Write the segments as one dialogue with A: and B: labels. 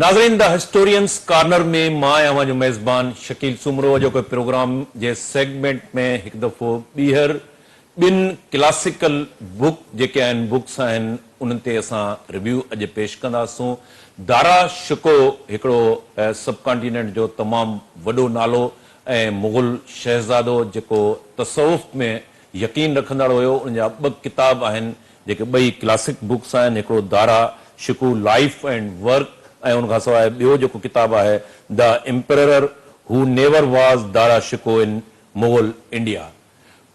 A: नाज़रीन the historians corner में मां आवां जो मेज़बान शकील सुमरो जो प्रोग्राम जे सेगमेंट में एक दफ़ो ॿीहर ॿिन क्लासिकल बुक जेके आहिनि बुक्स आहिनि उन्हनि ते असां रिव्यू अॼु पेश कंदासूं। दारा शिको हिकिड़ो सब कॉन्टिनेंट जो तमामु वॾो नालो ऐं मुग़ल शहज़ादो जेको तसव्वुफ़ में यकीन रखंदड़ हुयो, उन जा ॿ किताब आहिनि जेके ॿई क्लासिक बुक्स आहिनि। हिकिड़ो Dara Shikoh life and work ऐं उनखां सवाइ ॿियो जेको किताबु आहे द एम्परर हू नेवर वाज़ दारा शिको इन मुग़ल इंडिया।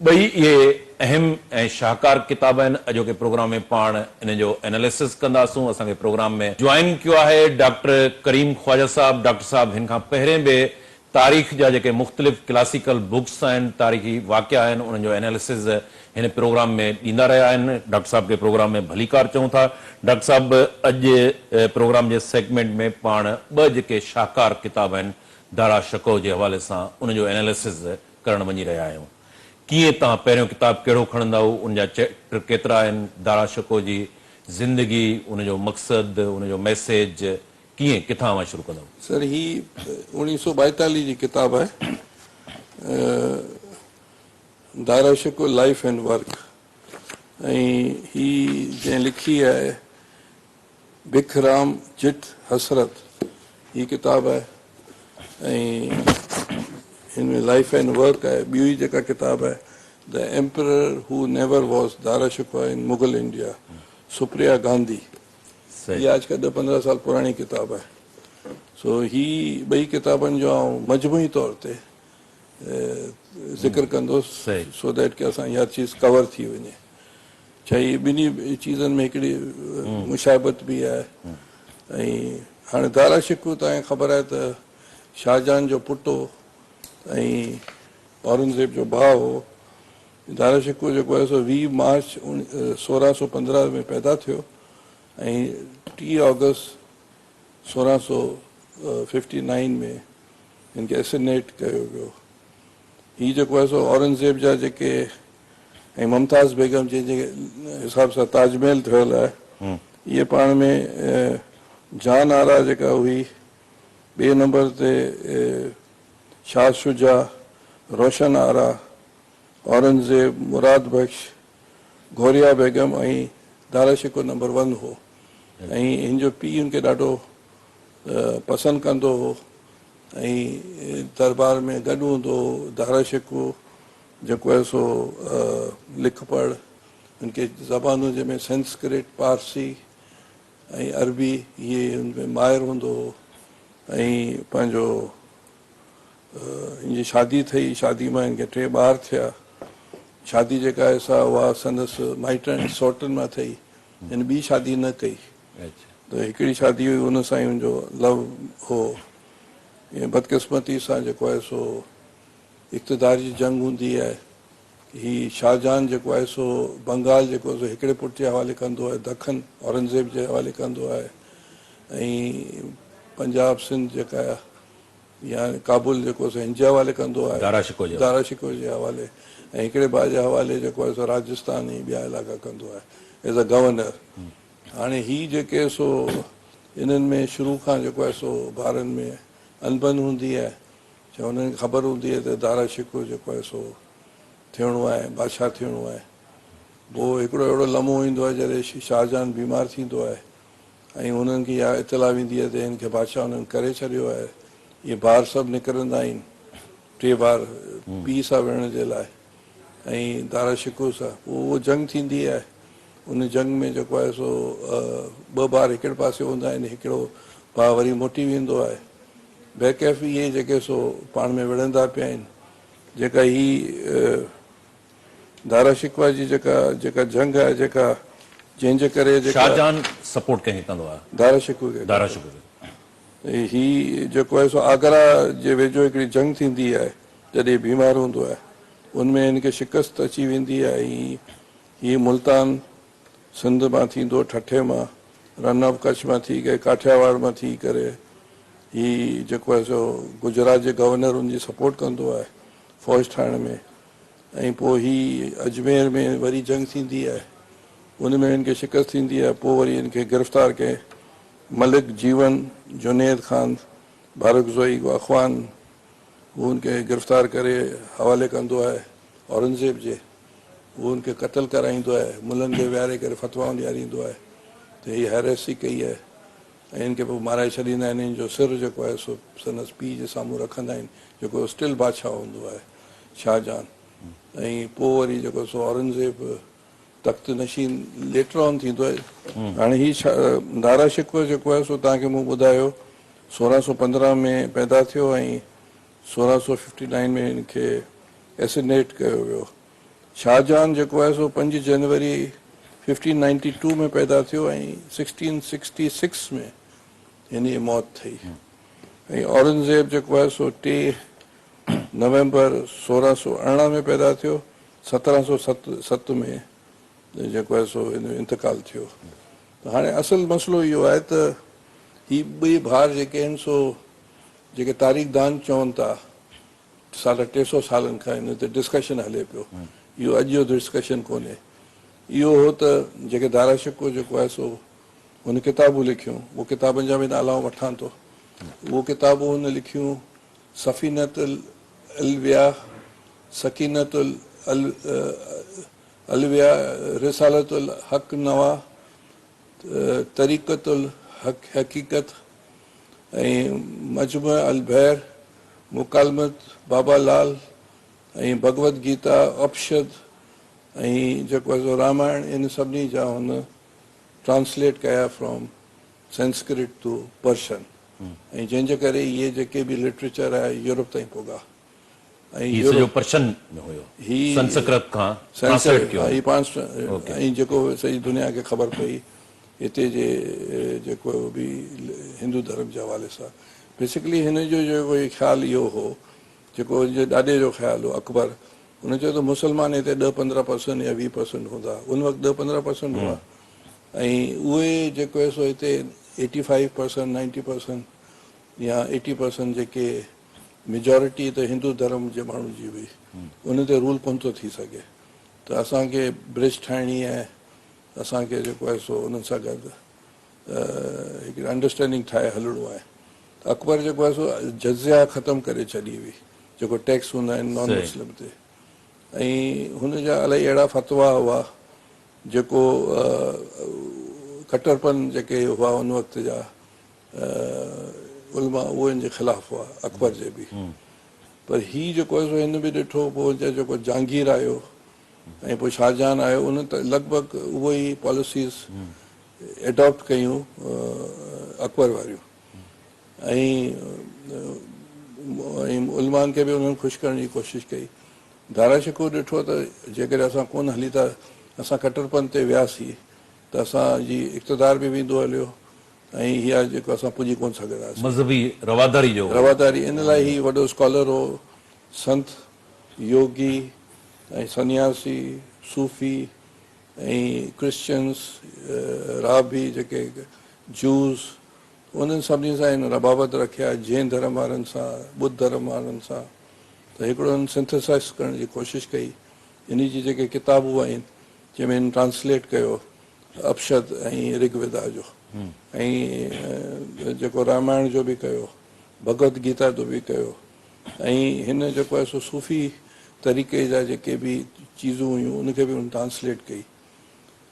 A: ॿई इहे अहम ऐं शाहकार किताब आहिनि। अॼोके प्रोग्राम में पाण इन जो एनालिसिस कंदासूं। असांखे प्रोग्राम में ज्वाइन कयो आहे डॉक्टर करीम ख्वाजा साहब। डॉक्टर साहब हिन खां पहिरें बि तारीख़ जा जेके मुख़्तलिफ़ क्लासिकल बुक्स आहिनि, तारीख़ी वाक़िया आहिनि, उन्हनि जो एनालिसिस हिन प्रोग्राम में ॾींदा रहिया आहिनि। डॉक्टर साहब खे प्रोग्राम में भलीकार चऊं था। डॉक्टर साहब अॼु प्रोग्राम जे सेगमेंट में पाण ॿ जेके शाहकार किताब आहिनि दारा शिको जे हवाले सां उनजो एनालिसिस करणु वञी रहिया आहियूं। कीअं तव्हां पहिरियों किताब कहिड़ो खणंदा? उनजा चैप्टर केतिरा आहिनि? दारा शिको जी ज़िंदगी, उनजो मक़सदु, उनजो मैसेज कीअं किथां मां शुरू कंदव?
B: सर, ही 1942 जी किताब है, Dara Shikoh life and work. ही जैं लिखी है भिखराम जित हसरत, ही किताब है। इनमें लाइफ एंड वर्क है। ॿी जेका किताब है द एम्परर हु नेवर वॉज दारा शिको इन मुगल इंडिया, सुप्रिया गांधी। ये आज का 10-15 साल पुरानी किताब है। सो ही ॿई किताबनि जो मजमूई तौर ते ज़िक्र कंदुसि सो दैट कि असां इहा चीज़ कवर थी वञे। छाई ॿिन्ही चीज़नि में हिकिड़ी मुशाबत भी आहे। ऐं हाणे दारा शिको तव्हांखे ख़बर आहे त शाहजहान जो पुटु हो ऐं औरंगज़ेब जो भाउ हो। दारा शिको जेको आहे सो 20 मार्च 1615 में पैदा थियो ऐं 30 अगस्त 1659 में इनखे एसिनेट कयो वियो। हीउ जेको आहे सो औरंगज़ेब जा जेके ऐं मुमताज़ बेगम जंहिंजे हिसाब सां ताजमहल ठहियल आहे, इहे पाण में जान आरा जेका हुई, ॿिए नंबर ते शाह शुजा, रोशन आरा, औरंगज़ेब, मुराद बख्श, घोरिया बेगम ऐं दारा शिको नंबर 1 हो। ऐं हिन जो पीउ उनखे ॾाढो पसंदि कंदो हो ऐं दरबार में गॾु हूंदो हो। दारा शिको जेको आहे सो लिख पढ़ उनके ज़बानूं जंहिंमें संस्कृत, पारसी ऐं अरबी इहे उनमें माहिर हूंदो हो। ऐं पंहिंजो हिनजी शादी थी, शादी मां हिनखे 3 ॿार थिया। शादी जेका आहे सा उहा संदसि माइटनि सौटनि मां थी। हिन ॿी शादी न कई त हिकिड़ी शादी हुई, हुन सां ई हुनजो लव हो। ईअं बदकिस्मती सां जेको आहे सो इक़्तिदार जी जंग हूंदी आहे। ही शाहजहान जेको आहे सो बंगाल जेको सो हिकिड़े पुट जे हवाले कंदो आहे, दखन औरंगज़ेब जे हवाले कंदो आहे ऐं पंजाब सिंध जेका या काबुल जेको सो हिन जे हवाले कंदो आहे, दारा शिको जे हवाले। ऐं हिकिड़े भाउ जे हवाले जेको आहे सो राजस्थान ऐं ॿिया इलाइक़ा कंदो आहे एज़ अ गवर्नर। हाणे ही जेके सो इन्हनि में शुरू खां जेको आहे सो ॿारनि में अनबन हूंदी आहे। छो हुननि खे ख़बर हूंदी आहे त दारा शिको जेको आहे सो थियणो आहे, बादशाह थियणो आहे। पोइ हिकिड़ो अहिड़ो लम्हो ईंदो आहे जॾहिं शाहजहान बीमार थींदो आहे ऐं हुननि खे इहा इतला वेंदी आहे त हिन खे बादशाह हुननि करे छॾियो आहे। इहे ॿार सभु निकिरंदा आहिनि, 3 ॿार पीउ सां विढ़ण जे लाइ ऐं दारा शिको सां। पोइ उहो जंग थींदी आहे। उन जंग में जेको आहे सो 2 ॿार हिकिड़े पासे हूंदा आहिनि, हिकिड़ो भाउ वरी मोटी वेंदो आहे। बैकैफ़ इहे जेके सो पाण में विढ़ंदा पिया आहिनि। जेका ही दारा शिकवा जी जेका जंग आहे, जेका जंहिंजे करे
A: शाहजहान सपोर्ट कंहिंखे कंदो आहे? दारा शिको खे।
B: ही जेको आहे सो आगरा जे वेझो हिकिड़ी जंग थींदी आहे जॾहिं बीमार हूंदो आहे। उनमें हिनखे शिकस्त अची वेंदी आहे ऐं हीअ मुल्तान सिंध मां थींदो, ठठे मां, रन ऑफ कच्छ मां थी करे, काठियावाड़ मां थी करे ही जेको आहे सो गुजरात जे गवर्नर हुनजी सपोर्ट कंदो आहे फ़ौज ठाहिण में। ऐं पोइ ही अजमेर में वरी जंग थींदी आहे, उन में हिनखे शिकस्त थींदी आहे। पोइ वरी हिनखे गिरफ़्तार कयईं मलिक जीवन, जुनेद खान, बारकज़ोई अख़वान, हू उनखे गिरफ़्तार करे हवाले कंदो आहे औरंगज़ेब जे, हू उनखे क़त्ल कराईंदो आहे, मुलनि खे विहारे करे फ़तवाऊं ॾियारींदो आहे त हीअ हैरेसी कई आहे ऐं इनखे पोइ माराए छॾींदा आहिनि। इन जो सिर जेको आहे सो संदसि पीउ जे साम्हूं रखंदा आहिनि, जेको स्टिल बादशाह हूंदो आहे शाहजहान। ऐं पोइ वरी जेको सो औरंगज़ेब तख़्त नशीन लेटर ऑन थींदो आहे। हाणे हीउ दारा शिकवो जेको आहे सो तव्हांखे मूं ॿुधायो 1615 में पैदा थियो ऐं 1659 में हिनखे एसिनेट कयो वियो। शाहजहान जेको आहे सो 5 जनवरी 1592 में पैदा थियो ऐं 1666 में हिन जी मौत थी। ऐं औरंगज़ेब जेको आहे सो 3 नवंबर 1618 में पैदा थियो, 1707 में जेको आहे सो हिन जो इंतकाल थियो। त हाणे असुलु मसइलो इहो आहे त ही ॿई भाउ जेके आहिनि सो जेके तारीख़दान चवनि था 350 सालनि खां हिन ते डिस्कशन हले पियो। इहो अॼु जो डिस्कशन कोन्हे, इहो हो त जेके दारा शिको जेको आहे सो हुन किताबूं लिखियूं, उहो किताबनि जा बि नाला वठां थो। उहो किताबूं हुन लिखियूं सफ़ीनतुल अलविया, सकीनतुल अलविया, रिसालतुल हक़ नवा, तरीक़तुल हक़ीक़त ऐं मजमू अल बहर, मुकालमत बाबा लाल ऐं भगवत गीता, उपनिषद ऐं जेको आहे सो रामायण, इन सभिनी जा हुन ट्रांसलेट कया फ्रॉम संस्कृत टू पर्शियन। ऐं जंहिंजे करे इहे जेके बि लिटरेचर आहे यूरोप ताईं पुॻा। ऐं
A: सॼो पर्शियन में हुयो, संस्कृत खां ट्रांसलेट कयो
B: ऐं जेको सॼी दुनिया खे ख़बर पई हिते जे जेको बि हिंदू धर्म जे हवाले सां। बेसिकली हिन जो जेको ख़्यालु इहो हो, जेको हिनजे ॾाॾे जो ख़्यालु हो अकबर, हुन चयो त मुस्लमान हिते 10-15% या 20% हूंदा, उन वक़्तु 10-15% हुआ। ऐं उहे जेको आहे सो हिते 85%, 90% या 80% जेके मेजॉरिटी त हिंदू धर्म जे माण्हुनि जी हुई, उन ते रूल कोन थो थी सघे। त असांखे ब्रिज ठाहिणी आहे, असांखे जेको आहे सो उन्हनि सां गॾु हिकिड़ी अंडरस्टैंडिंग ठाहे हलणो आहे। अकबर जेको आहे सो जज़िया ख़तमु करे छॾी हुई, जेको टैक्स हूंदा आहिनि नॉन मुस्लिम ते। ऐं हुन जा इलाही अहिड़ा फतवा हुआ जेको कट्टरपन जेके हुआ उन वक़्त जा उलमा, उहे हिन जे ख़िलाफ़ हुआ अकबर जे बि। पर हीउ जेको आहे सो हिन बि ॾिठो, पोइ जेको जहांगीर आयो ऐं पोइ शाहजहान आयो, उन त लॻभॻि उहो ई पॉलिसीज़ एडॉप्ट कयूं अकबर वारियूं। ऐं उलमान खे बि उन्हनि ख़ुशि करण जी कोशिशि कई। दारा शिको ॾिठो त जेकॾहिं असां कोन हली था, असां कट्टरपन ते वियासीं त असांजी इक़्तिदार बि वेंदो हलियो ऐं हीअ जेको असां पुॼी कोन सघंदासीं।
A: मज़हबी रवादारी जो
B: रवादारी, इन लाइ ही वॾो स्कॉलर हो, संत, योगी ऐं सन्यासी, सूफ़ी ऐं क्रिश्चियंस, राबी जेके जूस, उन्हनि सभिनी सां हिन रबाबत रखिया, जैन धर्म वारनि सां, बुद्ध धर्म वारनि सां। त हिकिड़ो हिन सिंथेसाइज़ करण जी कोशिशि कई। इन जी जेके किताबूं आहिनि जंहिंमें हिन ट्रांसलेट कयो उपनिषद ऐं ऋग्वेदा जो, ऐं जेको रामायण जो बि कयो, भगवत गीता जो बि कयो। ऐं हिन जेको आहे सो सूफ़ी तरीक़े जा जेके बि चीज़ूं हुयूं उनखे बि हुन ट्रांसलेट कई।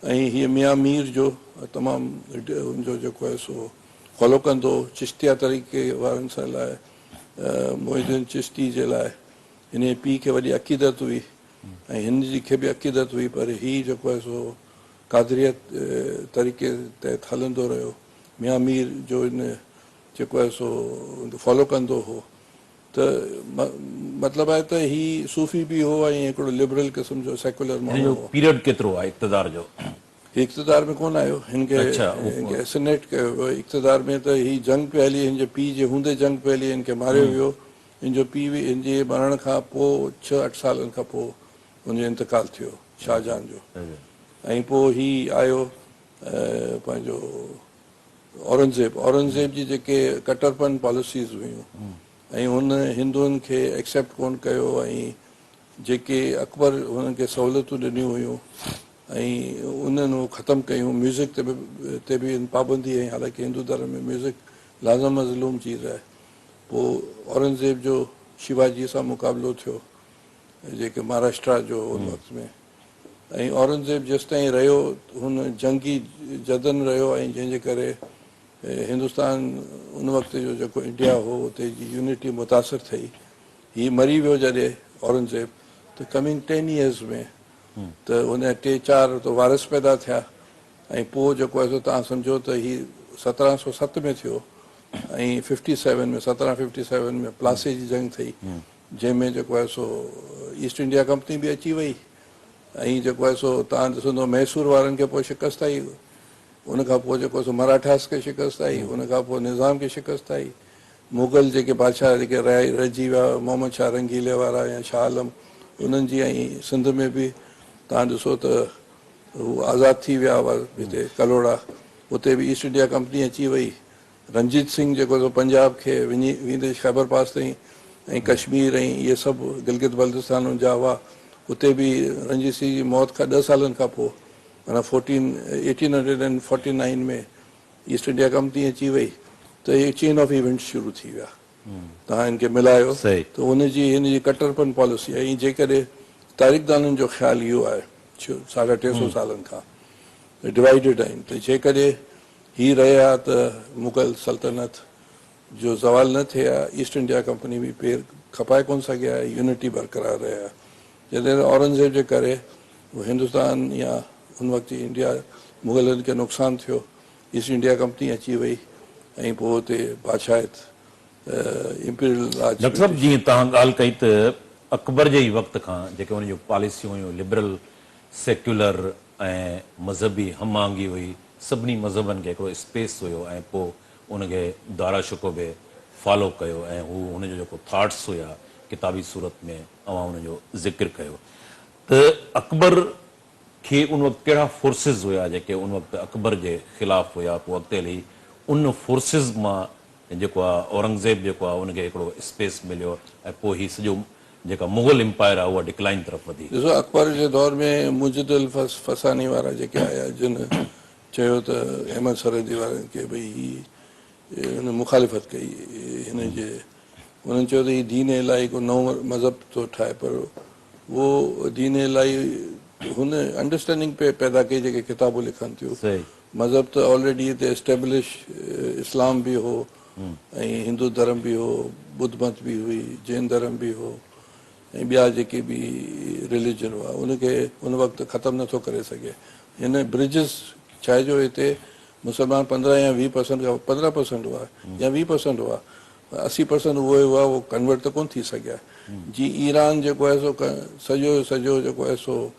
B: ऐं हीअ मियां मीर जो तमामु हुनजो जेको आहे सो फॉलो कंदो, चिश्तिया तरीक़े वारनि सां लाइ, मोहिद्दीन चिश्ती जे लाइ हिन जे पीउ खे वॾी अक़ीदत हुई ऐं हिन जी खे बि अक़ीदत हुई। पर हीउ जेको आहे सो कादरियत तरीक़े तहत हलंदो रहियो। मियां मीर जो हिन जेको आहे सो फॉलो कंदो हो। त मतिलबु आहे त ही सूफ़ी बि हो ऐं हिकिड़ो लिबरल क़िस्म जो सेकुलर माण्हू हो।
A: पीरियड केतिरो आहे इक़्तिदार जो?
B: इक़्तिदार में कोन आयो, हिनखे एसिनेट कयो वियो। इक़्तिदार में त ही जंग पे हली, हिन जे पीउ जे हूंदे जंग पे हली, हिनखे मारियो वियो। हिन जो पीउ बि हिन जे मरण खां पोइ 6-8 सालनि खां पोइ हुनजो इंतकाल थियो, शाहजहान जो। ऐं पोइ ही आयो पंहिंजो औरंगज़ेब जी जेके कट्टरपन पॉलिसीज़ हुयूं ऐं हुन हिंदुअनि खे एक्सेप्ट कोन कयो। ऐं जेके अकबर हुननि खे सहूलियतूं ॾिनियूं हुयूं ऐं उन्हनि उहो ख़तमु कयूं। म्यूज़िक ते बि पाबंदी आई, हालांकि हिंदू धर्म में म्यूज़िक लाज़म मज़लूम चीज़ आहे। पोइ औरंगज़ेब जो शिवाजी सां मुक़ाबिलो थियो, जेके महाराष्ट्र जो उन वक़्त में, ऐं औरंगज़ेब जेसिताईं रहियो हुन जंगी जदन रहियो, ऐं जंहिंजे करे हिंदुस्तान उन वक़्त जो जेको इंडिया हो उते जी यूनिटी मुतासिर थी। हीउ मरी वियो जॾहिं औरंगज़ेब, त कमिंग 10 years में त उन 3-4 त वारिस पैदा थिया। ऐं पोइ जेको आहे सो तव्हां सम्झो त हीउ 1707 में थियो, ऐं 1757 में प्लासी जी जंग थी, जंहिंमें जेको आहे सो ईस्ट इंडिया कंपनी बि अची वई, ऐं जेको आहे सो तव्हां ॾिसंदो मैसूर वारनि खे पोइ शिकस्त आई, उनखां पोइ जेको सो मराठास खे शिकस्त आई, उनखां पोइ निज़ाम खे शिकस्त आई। मुगल जेके बादशाह जेके रहिजी विया, मोहम्मद शाह रंगीले वारा या शाह आलम, उन्हनि जी, ऐं सिंध में बि तव्हां ॾिसो त हू आज़ादु थी विया हुआ हिते कलोड़ा, उते बि ईस्ट इंडिया कंपनी अची वई। रंजीत सिंह जेको सो पंजाब खे वेंदे खैबर पास ताईं, ऐं कश्मीर ऐं इहे सभु गिलगित बल्तिस्तान जा हुआ, उते बि रंजीत सिंह जी मौत खां 10 सालनि खां पोइ माना 1849 में ईस्ट इंडिया कंपनी अची वई, त इहे चेन ऑफ इवेंट्स शुरू थी विया। तव्हां हिन खे मिलायो त हुनजी हिन जी कटरपन पॉलिसी आहे। ऐं जेकॾहिं तारीख़दाननि जो ख़्यालु इहो आहे 350 सालनि खां डिवाइडेड आहिनि, त जेकॾहिं हीअ रहिया त मुग़ल सल्तनत जो ज़वाल न थिए हा, ईस्ट इंडिया कंपनी बि पेर खपाए कोन सघिया, यूनिटी बरक़रार रहिया। जॾहिं औरंगज़ेब जे करे हिंदुस्तान या उन वक़्तु इंडिया मुग़लनि खे नुक़सानु थियो, ईस्ट इंडिया कंपनी अची वई, ऐं पोइ हुते बादशाहत इंपीरियल राज।
A: डॉक्टर साहब, जीअं तव्हां ॻाल्हि कई त अकबर जे ई वक़्त खां जेके हुन जूं पॉलिसियूं हुयूं लिबरल, सेक्युलर ऐं मज़हबी हमआहंगी हुई, सभिनी मज़हबनि खे हिकिड़ो स्पेस हुयो, ऐं पोइ उनखे दारा शिको बि फॉलो कयो, ऐं हू हुनजो जेको थाट्स हुया किताबी सूरत में अवां हुनजो ज़िक्र कयो। त अकबर खे उन वक़्तु कहिड़ा फोर्सिस हुया जेके उन वक़्तु अकबर जे ख़िलाफ़ हुया? पोइ अॻिते हली उन फोर्सिस मां जेको आहे औरंगज़ेब जेको आहे उनखे हिकिड़ो स्पेस मिलियो, ऐं पोइ हीउ सॼो जेका मुग़ल एम्पायर आहे उहा डिक्लाइन तरफ़ वधी।
B: ॾिसो, अकबर जे दौर में मुजिदुल फसानी वारा जेके आया, जिन चयो त अहमद सरहदी वारनि खे भई हुन मुखालिफ़त कई हिन जे, उन्हनि चयो त हीउ दीन इलाही को नओं मज़हब थो ठाहे, पर उहो दीन इलाही हुन अंडरस्टैंडिंग पे पैदा कई जेके किताबूं लिखनि थियूं। मज़हब त ऑलरेडी हिते एस्टेब्लिश इस्लाम बि हो, ऐं हिंदू धर्म बि हो, बुद्ध मत बि हुई, जैन धर्म बि हो, ऐं ॿिया जेके बि रिलीजन हुआ, उनखे उन वक़्तु ख़तमु नथो करे सघे। हिन ब्रिजिस छा जो हिते मुस्लमान 15 या 20% खां 15% हुआ या 20% हुआ, 80% उहे हुआ, उहो कन्वर्ट त कोन थी सघिया। जी ईरान जेको आहे सो सॼो जेको आहे सो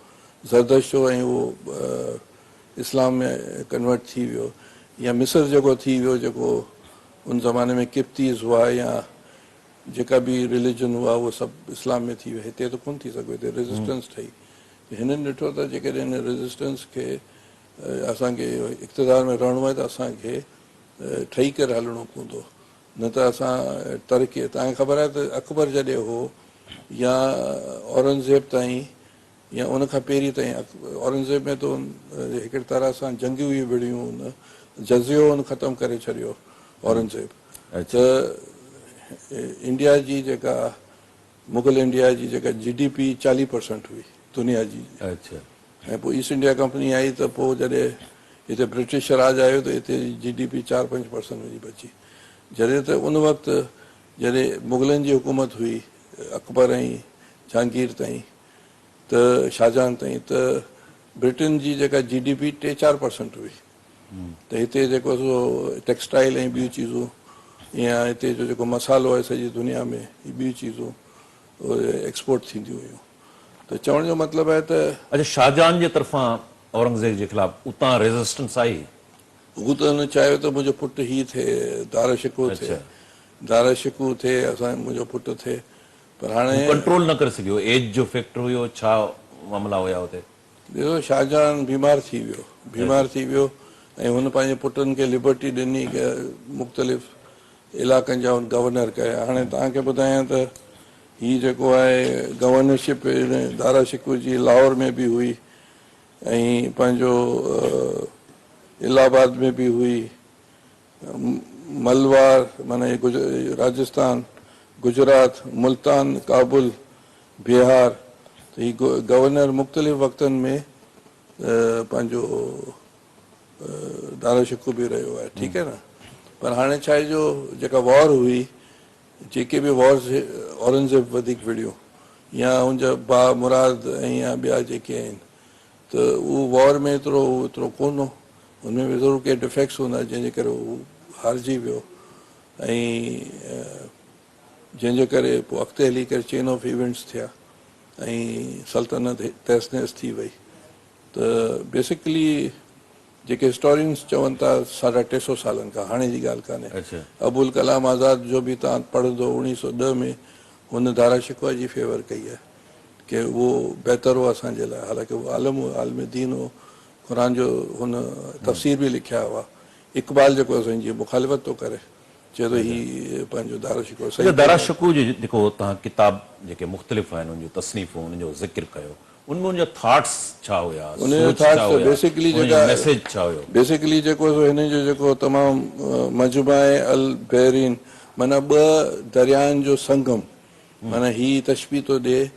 B: ज़रदश्त हो, ऐं उहो इस्लाम में कन्वर्ट थी वियो, या मिस्र जेको थी वियो, जेको उन ज़माने में किप्तीज़ हुआ या जेका बि रिलीजन हुआ उहो सभु इस्लाम में थी वियो। हिते त कोन थी सघियो, हिते रेज़िस्टेंस ठही। हिननि ॾिठो त जेकॾहिं हिन रेज़िस्टेंस खे असांखे इक़्तिदार में रहणो आहे त असांखे ठही करे हलणो पवंदो, न त असां तरक़ी। तव्हांखे ख़बर आहे त अकबर जॾहिं हो या औरंगज़ेब ताईं या उन खां पहिरीं ताईं, औरंगज़ेब में त हिकिड़ी तरह सां जंगियूं हुयूं विड़ियूं, हुन जज़ियो हुन ख़तमु करे छॾियो औरंगज़ेब। त इंडिया जी जेका मुग़ल इंडिया जी जेका GDP 40% हुई दुनिया जी, ऐं पोइ ईस्ट इंडिया कंपनी आई त पोइ जॾहिं हिते ब्रिटिश राज आयो त हिते GDP 4-5% हुई बची। जॾहिं त उन वक़्तु जॾहिं मुग़लनि जी हुकूमत हुई अकबर ऐं जहांगीर ताईं, त शाहजहान ताईं, त ब्रिटेन जी जेका GDP 3-4% हुई। त हिते जेको सो टेक्सटाइल ऐं ॿियूं चीज़ूं, या हिते जो जेको मसालो आहे सॼी दुनिया में, हीअ ॿियूं चीज़ूं एक्सपोर्ट थींदियूं हुयूं। त चवण जो मतिलबु आहे त
A: अच्छा, शाहजहान जे तरफ़ां औरंगज़ेब जे ख़िलाफ़ उतां रेज़िस्टेंस आई?
B: हू त हुन चाहियो त मुंहिंजो पुटु हीउ थिए, दारा शिकू थिए, मुंहिंजो पुटु थिए, पर हाणे
A: कंट्रोल न करे सघियो। एज जो फैक्टर हुयो, छा मामला हुया हुते?
B: ॾिसो, शाहजहान बीमार थी वियो, ऐं हुन पंहिंजे पुटनि खे लिबर्टी ॾिनी की मुख़्तलिफ़ इलाइक़नि जा गवर्नर कया। हाणे तव्हांखे ॿुधायां त हीअ जेको आहे गवर्नरशिप दारा शिकू जी लाहौर में बि हुई, ऐं पंहिंजो इलाहाबाद में बि हुई, मलवार माना राजस्थान, गुजरात, मुल्तान, काबुल, बिहार, त ही गवर्नर मुख़्तलिफ़ वक़्तनि में पंहिंजो दाराशिको बि रहियो आहे, ठीकु आहे न। पर हाणे छा आहे जो जेका वॉर हुई, जेके बि वॉर्स औरंगज़ेब वधीक विड़ियो या हुनजा भाउ मुराद ऐं या ॿिया जेके आहिनि, त उहो वॉर में एतिरो कोन हो, हुनमें बि ज़रूरु के डिफेक्ट्स हूंदा जंहिंजे करे उहो हारिजी वियो, ऐं जंहिंजे करे पोइ अॻिते हली करे चेन ऑफ इवेंट्स थिया ऐं सल्तनत तहस नहस थी वई। त बेसिकली जेके हिस्टोरियंस चवनि था 350 सालनि खां, हाणे जी ॻाल्हि कान्हे। अबुल कलाम आज़ाद जो बि तव्हां पढ़ंदो 1910 में हुन दारा शिकवा जी फेवर कई आहे कि उहो बहितर हो असांजे लाइ, हालांकि उहो आलम दीन हो, क़ुर जो हुन तफ़सीर बि लिखिया हुआ। इक़बाल जेको असांजी मुखालिफ़त थो करे, चए थो ही पंहिंजो दारा शिकवा सही।
A: दारा शिकवा जो जेको तव्हां किताब जेके मुख़्तलिफ़ आहिनि उनजूं तसनीफ़ूं उनजो ज़िक्र कयो, उनमें उनजा थॉट्स छा हुया,
B: उनजो थॉट्स बेसिकली जेका
A: मैसेज छा हुयो?
B: बेसिकली जेको हिन जो जेको तमामु मजमुए अल बहरीन माना ॿ दरियानि जो संगम, माना ही तशबीह थो ॾिए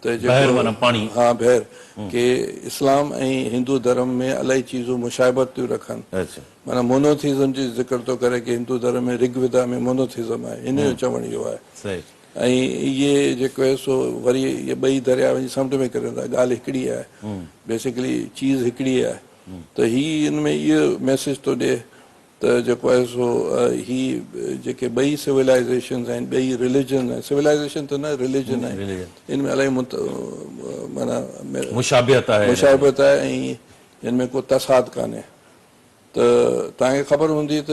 B: त जेको
A: माना पाणी,
B: हा बहर, के इस्लाम ऐं हिंदू धर्म में इलाही चीज़ूं मुशाबत थियूं रखनि। माना मोनोथिज़म जी ज़िक्र थो करे कि हिंदू धर्म में ऋग्वेदा में मोनोथिज़म आहे, हिन जो चवण इहो आहे। ऐं इहे जेको आहे सो वरी इहे ॿई दरिया वञी समुंड में किरनि था, ॻाल्हि हिकिड़ी आहे, बेसिकली चीज़ हिकिड़ी आहे। त ही हिन में इहो मैसेज थो ॾिए त जेको आहे सो ही जेके ॿई सिविलाइज़ेशन्स आहिनि, ॿई रिलीजन आहिनि, सिविलाइज़ेशन त न रिलीजन आहे, हिन में इलाही माना मुशाबियत आहे ऐं हिन में को तसाद कान्हे। त तव्हांखे ख़बर हूंदी त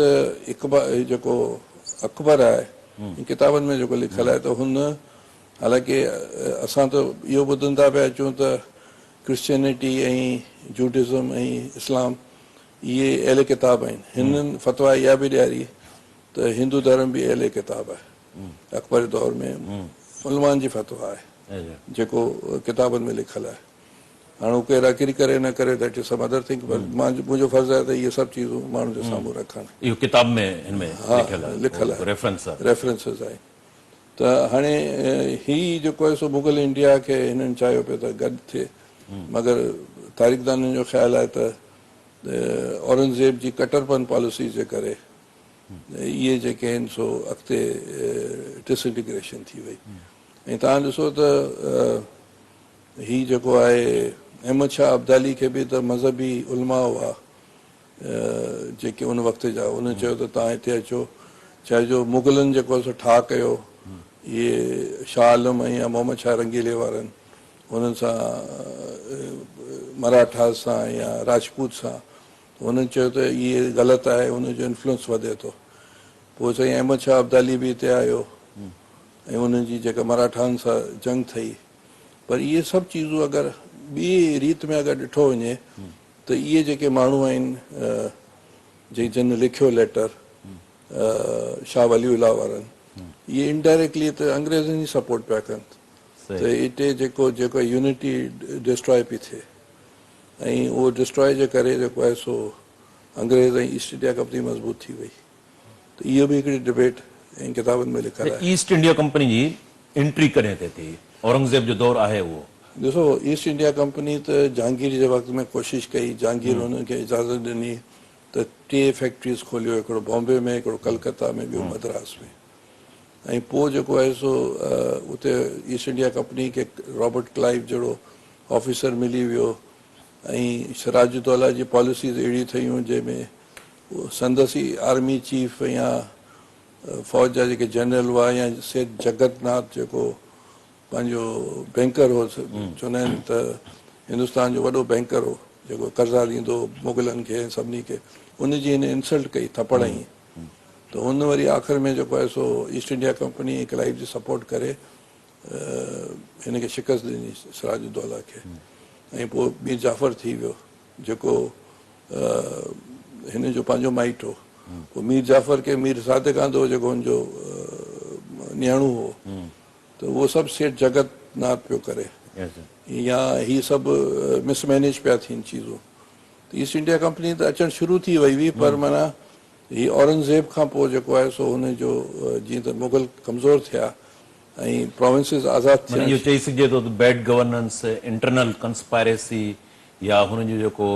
B: जेको अकबर आहे किताबनि में जेको लिखियलु आहे, त हुन हालांकि असां त इहो ॿुधनि था पिया अचूं त क्रिश्चियनिटी ऐं जूडिज़म ऐं इस्लाम इहे अहिड़े किताब आहिनि, हिननि फतवा इहा बि ॾियारी त हिंदू धर्म बि अहिड़े किताब आहे। अकबर दौर में मुस्लमान जी फतवा आहे जेको किताबनि में लिखियलु आहे। हाणे उहो केरु अकिरी करे न करे that is some other thing, पर मुंहिंजो फर्ज़ु आहे त इहे सभु चीज़ूं माण्हुनि जे साम्हूं रखनि।
A: इहो किताब में
B: लिखियलु आहे, रेफरेंसिस आहे। त हाणे ही जेको आहे सो मुगल इंडिया खे हिननि चाहियो पियो त गॾु थिए, मगर तारीख़दाननि जो ख़्यालु आहे त औरंगज़ेब जी कटरपन पॉलिसी जे करे इहे जेके आहिनि सो अॻिते डिसइंटीग्रेशन थी वई। ऐं तव्हां ॾिसो त ही जेको आहे अहमद शाह अब्दाली खे बि त मज़हबी उलमा हुआ जेके उन वक़्त जा, उन चयो त तव्हां हिते अचो, चाहे जो मुगलनि जेको सो ठाह कयो इहे शाह आलम ऐं मोहम्मद शाह रंगीले वारनि, हुननि सां मराठास सां या राजपूत सां, हुननि चयो त इहे ग़लति आहे, हुनजो इन्फ्लुएंस वधे थो। पोइ साईं अहमद शाह अब्दाली बि हिते आयो ऐं उन्हनि जी जेका मराठानि सां जंग थी। पर इहे सभु चीज़ूं अगरि ॿी रीत में अगरि ॾिठो वञे त इहे जेके माण्हू आहिनि जिन लिखियो लेटर शाह वलीउल्लाह वारनि, इहे इनडायरेक्टली त अंग्रेज़नि जी सपोर्ट पिया कनि त हिते जेको यूनिटी डिस्ट्रॉय पई थिए, ऐं उहो डिस्ट्रॉय जे करे जेको आहे सो अंग्रेज़ ऐं ईस्ट इंडिया कंपनी मज़बूत थी वई। त इहो बि हिकिड़ी डिबेट ऐं किताबनि में लिखियलु आहे।
A: ईस्ट इंडिया कंपनी जी एंट्री कॾहिं थिए थी? औरंगज़ेब जो दौरु आहे उहो?
B: ॾिसो, ईस्ट इंडिया कंपनी त जहांगीर जे वक़्त में कोशिशि कई, जहांगीर हुनखे इजाज़त ॾिनी त 3 फैक्ट्रीज़ खोलियो, हिकिड़ो बॉम्बे में, हिकिड़ो कलकत्ता में, ॿियो मद्रास में। ऐं पोइ जेको आहे सो उते ईस्ट इंडिया कंपनी खे रॉबर्ट क्लाइव जहिड़ो ऑफिसर मिली वियो ऐं सिराजुद्दौला जी पॉलिसीज़ अहिड़ियूं ठहियूं जंहिंमें संदसी आर्मी चीफ या फ़ौज जा जेके जनरल हुआ या सेठ जगतनाथ जेको पंहिंजो बैंकर हो, चवंदा आहिनि त हिंदुस्तान जो वॾो बैंकर हो जेको कर्ज़ा ॾींदो मुगलनि खे सभिनी खे, उनजी हिन इंसल्ट कई, थपड़ हईं। त हुन वरी आख़िर में जेको आहे सो ईस्ट इंडिया कंपनी क्लाइव जी सपोर्ट करे हिनखे शिकस्त ॾिनी सिराजुद्दौला खे, ऐं पोइ मीर जाफ़र थी वियो जेको हिन जो पंहिंजो माइट हो। पोइ मीर जाफ़र खे मीर सादिक आंदो जेको हुनजो नियाणू हो, त उहो सभु सेठ जगतनाथ पियो करे या ही सभु मिसमैनेज पिया थियनि चीज़ूं। त ईस्ट इंडिया कंपनी त अचणु शुरू थी वई हुई, पर माना ही औरंगज़ेब खां पोइ जेको आहे सो हुनजो जीअं त मुगल कमज़ोर थिया ऐं प्रोविंसिस आज़ाद थिया।
A: इहो चई सघिजे थो त बैड गवर्नेंस, इंटरनल कंस्पायरेसी, या हुनजो जेको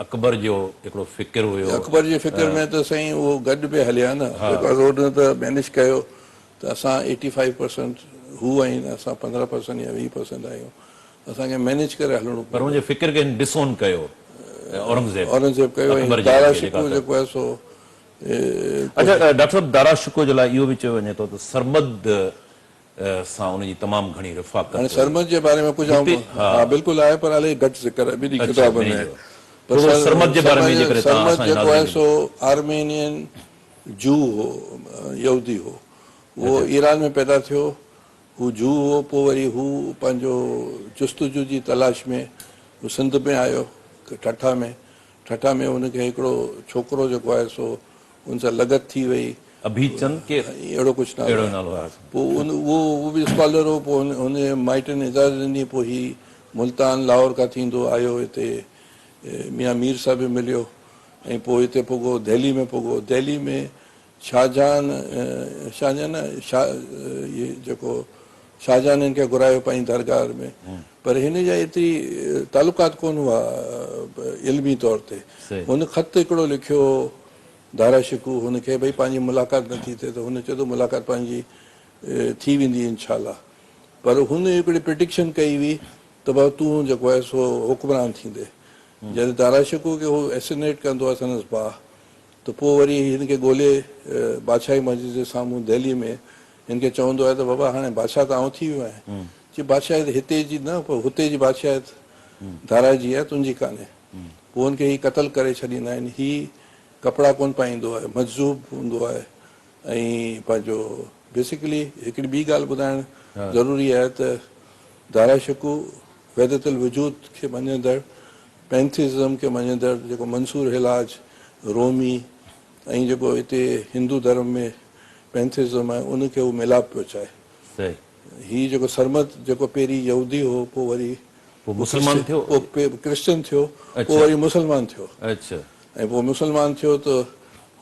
A: अकबर जो हिकिड़ो फ़िक्र हुयो।
B: अकबर जे फ़िक्र में त साईं उहो गॾु पे हलिया न, बिकॉज़ उन त मैनेज कयो त असां 85% हू आहिनि, असां 15% या 20% आहियूं, असांखे मैनेज करे हलणो।
A: पर हुनजे फ़िक्र खे डिसोन कयो
B: औरंगज़ेब कयो ऐं दारा शिको जेको आहे सो।
A: अच्छा डॉक्टर साहब, दारा शिको जे लाइ इहो बि चयो वञे थो त सरमद सां उनजी तमामु घणी रिफ़ाक़त।
B: हाणे सरमद जे बारे में कुझु हा बिल्कुलु आहे, पर इलाही घटि ज़िक्र आहे ॿिन्ही किताबनि में।
A: सरमद जे बारे में जेकर
B: सरमद जेको आहे सो आर्मेनियन जू हो, यहूदी हो, उहो ईरान में पैदा थियो, हू जू हो। पोइ वरी हू पंहिंजो जुस्तजू जी तलाश में हू सिंध में आयो, ठठा में हुनखे हिकिड़ो छोकिरो जेको आहे सो हुन सां लगत थी वई,
A: अभिचंद के
B: अहिड़ो कुझु नालो आहे। पोइ उहो बि स्कॉलर हो। पोइ हुन माइटनि इजाज़त ॾिनी, पोइ ही मुल्तान लाहौर खां थींदो आयो, हिते मियां मीर साहब बि मिलियो ऐं पोइ हिते पुॻो, दिल्ली में पुॻो। दिल्ली में शाहजहान इहे जेको शाहजहान हिन खे घुरायो पंहिंजी दरगाह में, पर हिन जा एतिरी तालुकात कोन हुआ इल्मी तौर ते। हुन ख़त हिकिड़ो लिखियो दारा शिकू हुनखे, भई पंहिंजी मुलाक़ात नथी थिए, त हुन चयो त मुलाक़ात पंहिंजी थी वेंदी इंशाअल्लाह। पर हुन हिकिड़ी प्रिडिक्शन कई हुई त भाउ तूं जेको आहे सो हुक्मरान थींदे। जॾहिं दारा शिकू खे हू एसिनेट कंदो आहे संदसि भाउ, त पोइ वरी हिनखे ॻोल्हे बादशाही मस्जिद जे साम्हूं दिल्ली में हिनखे चवंदो आहे त बाबा हाणे बादशाह त आउं थी वियो आहियां। चई बादशाहियत हिते जी न, पर हुते जी बादशाहियत दारा जी आहे, तुंहिंजी कान्हे। पोइ हुनखे ही क़तल करे छॾींदा आहिनि। ही कपिड़ा कोन पाईंदो आहे, मजज़ूब हूंदो आहे ऐं पंहिंजो बेसिकली हिकिड़ी ॿी ॻाल्हि ॿुधाइणु ज़रूरी आहे त दारा शिकू वहदतुल वजूद खे मञंदड़, पैंथिज़म खे मञंदड़, जेको मंसूर हिलाज रोमी ऐं जेको हिते हिंदू धर्म में पैंथिज़म आहे उनखे उहो मिलाप पियो चाहे। ही जेको सरमद जेको पहिरीं यहूदी हो, पोइ वरी
A: मुसलमान थियो,
B: पोइ क्रिश्चन थियो, पोइ वरी मुसलमान थियो। ऐं पोइ मुसलमान थियो त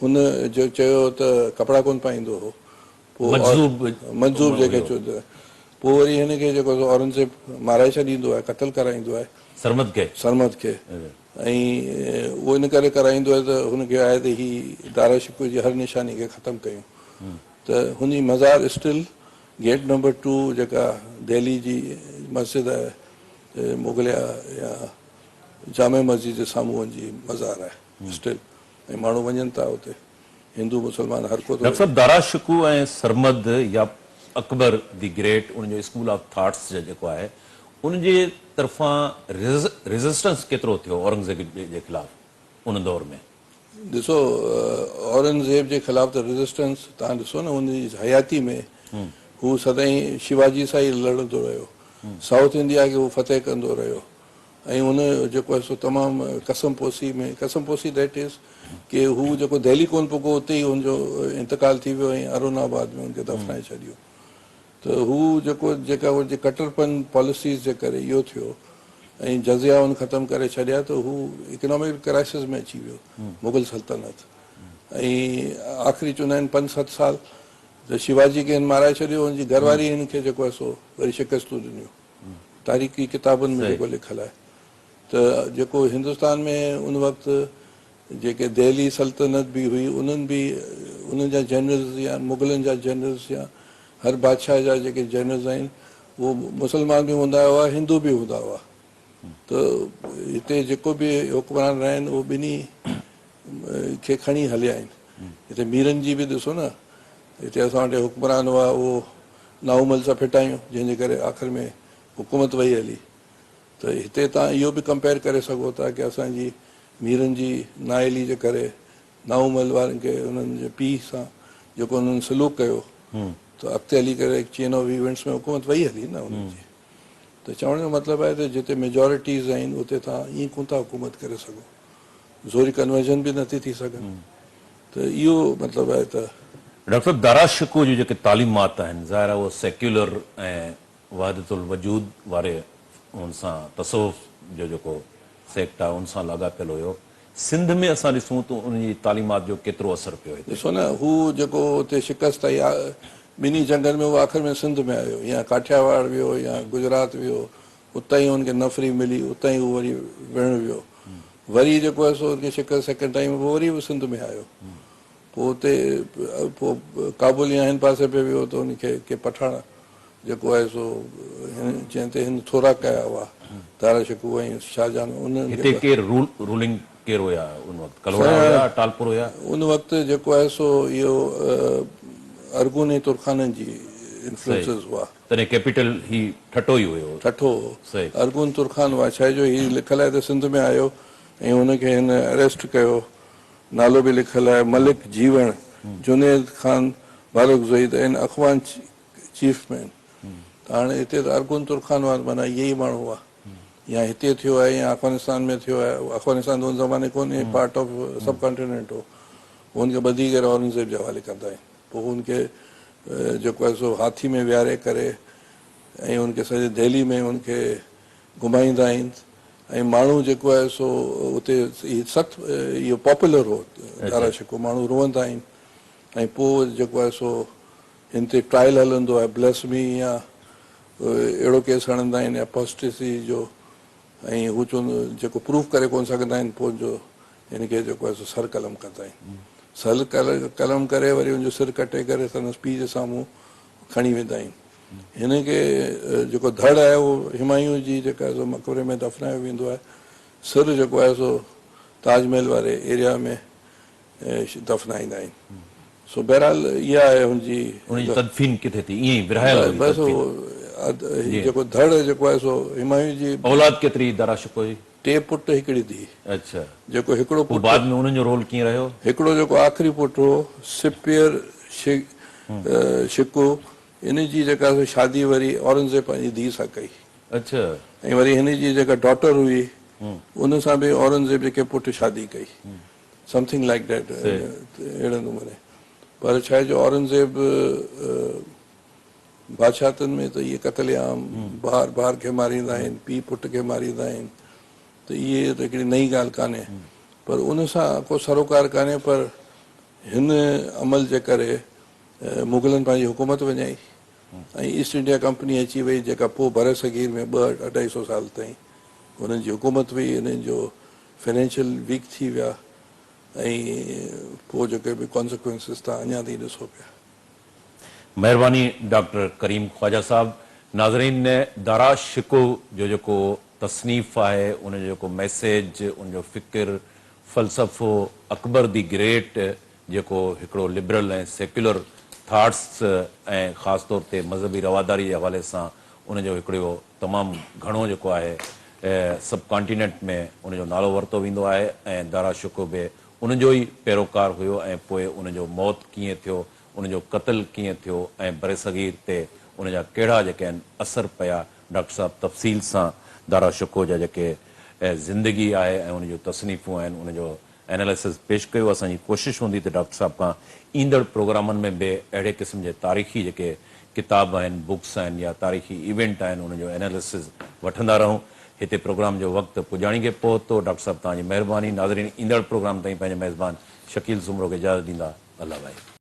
B: हुन जो चयो त कपिड़ा कोन पाईंदो हो, पोइ मंज़ूब जेके चयो। पोइ वरी हिनखे जेको औरंगज़ेब माराए छॾींदो आहे, क़तल कराईंदो आहे सरमद खे। ऐं उहो इन करे कराईंदो आहे त हुनखे आहे त ही दारा शिकू जी हर निशानी खे ख़तमु कयूं। त हुनजी मज़ार स्टिल गेट नंबर 2 जेका दिल्ली जी मस्जिद आहे, मुगलिया या जामे मस्जिद जे साम्हूं जी मज़ार आहे स्टिल, ऐं माण्हू वञनि था उते, हिंदू मुसलमान हर को।
A: डॉक्टर साहब, दारा शिकू ऐं सरमद या अकबर दी ग्रेट, उनजो स्कूल ऑफ थॉट्स जेको आहे, उनजे तरफ़ां रेज़िस्टेंस केतिरो थियो औरंगज़ेब जे ख़िलाफ़ उन दौर में?
B: ॾिसो, औरंगज़ेब जे ख़िलाफ़ त रेज़िस्टेंस तव्हां ॾिसो न, हुनजी हयाती में हू सदाईं शिवाजी सां ई लड़ंदो रहियो, साउथ इंडिया खे हू फतेह कंदो रहियो। ऐं हुन जेको आहे सो तमामु कसमपोशी दैट इज़ की हू जेको दिल्ली कोन पुॻो, उते ई हुनजो इंतकाल थी वियो ऐं अरुणाबाद में हुनखे दफ़नाए छॾियो। त हू जेका कटरपन पॉलिसीज़ जे करे इहो थियो ऐं जज़िया हुन ख़तमु करे छॾिया, त हू इकोनॉमिक क्राइसिस में अची वियो मुगल सल्तनत। ऐं आख़िरी चवंदा आहिनि 5-7 साल त शिवाजी खे हिन माराए छॾियो, हुनजी घरवारी हिनखे जेको आहे सो वरी शिकस्तूं ॾिनियूं, तारीख़ी किताबनि में जेको लिखियलु आहे। त जेको हिंदुस्तान में उन वक़्तु जेके दिल्ली सल्तनत बि हुई, उन्हनि जा जनरल्स या मुगलनि जा जनरल्स या हर बादशाह जा जेके जनरल्स आहिनि, उहो मुसलमान बि हूंदा हुआ, हिंदू बि हूंदा हुआ। त हिते जेको बि हुक्मरान रहिया आहिनि, उहो ॿिन्ही खे खणी हलिया आहिनि। हिते मीरनि जी बि ॾिसो न, हिते असां वटि हुक्मरान हुआ, उहो नाउमल सां फिटायूं, जंहिंजे करे आख़िर में हुकूमत वई हली। त हिते तव्हां इहो बि कंपेयर करे सघो था की असांजी मीरनि जी नाअहली जे करे नाउमल वारनि खे उन्हनि जे पीउ सां जेको उन्हनि सलूक कयो, त अॻिते हली करे चेन ऑफ इवेंट्स में हुकूमत वई हली न उन्हनि जी। त चवण जो मतिलबु आहे त जिते मेजॉरिटीज़ आहिनि उते तव्हां ईअं कोन था हुकूमत करे सघो, ज़ोरी कन्वर्जन बि नथी थी सघनि। त इहो मतिलबु आहे त
A: डॉक्टर साहब, दारा शिकू जी जेके तालीमात आहिनि, ज़ाहिर आहे उहो सेक्युलर ऐं वहदतुल वजूद वारे हुन सां तसव्वुफ़ जो जेको सेक्ट आहे उन सां लाॻापियल हुयो। सिंध में असां ॾिसूं त उनजी तालीमात जो केतिरो असरु पियो हिते?
B: ॾिसो न, हू जेको हुते शिकस्त आई ॿिन्ही जंगनि में, उहो आख़िर में सिंध में आयो, या काठियावाड़ वियो या गुजरात वियो, उतां ई हुनखे नफ़री मिली, उतां ई उहो वरी विढ़णु वियो। वरी जेको आहे सो हुनखे शिकस्त सेकेंड टाइम पोइ वरी बि सिंध में आयो। पोइ हुते पोइ काबुल या हिन पासे पे वियो त हुनखे के पठाण जेको आहे सो जंहिं ते हिन थोरा कया हुआ, दारा शिकोह ऐं शाहजहान,
A: हिते केरु रूलिंग केरु हुया उन वक़्तु? कलोड़ा हुया, टालपुर हुया?
B: उन वक़्तु जेको आहे सो इहो अरगुन ऐं तुर्खाननि जी इन्फ्लुएंसिस हुआ।
A: तॾहिं कैपिटल ही ठठो ई हुयो।
B: ठठो अरगुन तुर्खान हुआ। छा जो हीउ लिखियलु आहे त सिंध में आयो ऐं हुनखे हिन अरेस्ट कयो। नालो बि लिखियलु आहे मलिक जीवण, जुनेद खान, फारूक ज़ईद एंड अखवान चीफमैन। त हाणे हिते त अरगुन तुर्खान हुआ, माना इहे ई माण्हू हुआ। या हिते थियो आहे या अफगानिस्तान में थियो आहे। अफगानिस्तान उन ज़माने कोन्हे, पार्ट ऑफ सब कॉन्टिनेंट हो। हुनखे ॿधी करे औरंगज़ेब जे हवाले कंदा आहिनि। पोइ हुनखे जेको आहे सो हाथी में विहारे करे ऐं हुनखे सॼे दिल्ली में हुनखे घुमाईंदा आहिनि। ऐं माण्हू जेको आहे सो उते सख़्तु इहो पॉपुलर हो, दारा शिकोह, माण्हू रोअंदा आहिनि। ऐं पोइ जेको आहे सो हिन ते ट्रायल हलंदो आहे, ब्लेसमी या अहिड़ो केस हणंदा आहिनि एपोस्टेसी जो, ऐं हू चवंदो जेको प्रूफ करे कोन सघंदा आहिनि, पोइ जो हिनखे जेको आहे सो सर कलम कंदा आहिनि। सर कलम करे वरी हुनजो सिर कटे करे संदसि पीउ जे साम्हूं खणी वेंदा आहिनि। हिनखे जेको धड़ आहे उहो हुमायूं जी जेका आहे सो मकबरे में दफ़नायो वेंदो आहे। सिर जेको आहे सो ताजमहल वारे एरिया में दफ़नाईंदा आहिनि। सो बहरहाल इहा आहे हुनजी
A: तदफीन किथे थी? ईअं ई विरहायल हुई
B: बसि
A: तदफीन?
B: जेको धड़ जेको आहे सो हुमायूं जी
A: औलाद केतिरी दारा शिकोह जी?
B: 2 पुट हिकिड़ी धीउ।
A: अच्छा।
B: जेको हिकिड़ो पुटु
A: बाद में उन्हनि जो रोल कीअं रहियो?
B: हिकिड़ो जेको आख़िरी पुटु हो सिपियर शिको, इन जी जेका शादी वरी औरंगज़ेब पंहिंजी धीउ सां कई।
A: अच्छा।
B: ऐं वरी हिन जी जेका डॉटर हुई उन सां बि औरंगज़ेब जेके पुटु शादी कई, समथिंग लाइक दैट, अहिड़े नमूने। पर छा आहे जो औरंगज़ेब बादशाहतनि में त इहे क़तलेआम, ॿार खे मारींदा आहिनि, पीउ पुट खे मारींदा आहिनि। त इहे त हिकिड़ी नई ॻाल्हि कान्हे, पर उन सां को सरोकार कान्हे। पर हिन अमल जे करे मुग़लनि पंहिंजी हुकूमत विञाई ऐं ईस्ट इंडिया कंपनी अची वई, जेका पोइ बर सगीर में 200-250 साल ताईं हुननि जी हुकूमत हुई। हिननि जो फाइनेंशियल वीक थी विया ऐं पोइ जेके बि कॉन्सिक्वेंसिस तव्हां अञा ताईं ॾिसो पिया।
A: महिरबानी डॉक्टर करीम ख्वाजा साहब। नाज़रीन ने दारा शिकोह जो जेको तसनीफ़ आहे, उनजो जेको मैसेज, उनजो फ़िक्र, फ़लसफ़ो, अकबर दी ग्रेट जेको हिकिड़ो लिबरल ऐं सेक्युलर थाट्स ऐं ख़ासि तौर ते मज़हबी रवादारी जे हवाले सां उनजो हिकिड़ो तमामु घणो जेको आहे सब कॉन्टिनेंट में उनजो नालो वरितो वेंदो आहे। ऐं दारा शिकोह बि उनजो ई पैरोकार हुयो। ऐं पोइ उनजो मौत कीअं थियो, उनजो क़त्ल कीअं थियो ऐं बर सगीर ते उनजा कहिड़ा जेके आहिनि असर पिया, डॉक्टर साहब तफ़सील सां दारा शिकोह जा जेके ज़िंदगी आहे ऐं उनजूं तसनीफ़ूं आहिनि उनजो एनालिसिस पेश कयो। असांजी कोशिशि हूंदी त डॉक्टर साहब खां ईंदड़ प्रोग्रामनि में बि अहिड़े क़िस्म जे तारीख़ी जेके किताब आहिनि, बुक्स आहिनि या तारीख़ी इवेंट आहिनि, उनजो एनालिसिस वठंदा रहूं। हिते प्रोग्राम जो वक़्तु पुॼाणी खे पहुतो। डॉक्टर साहब तव्हांजी महिरबानी। नाज़रीन, ईंदड़ प्रोग्राम ताईं पंहिंजे मेज़बान शकील सुमरो खे इजाज़त ॾींदा। अल्लाह भाई।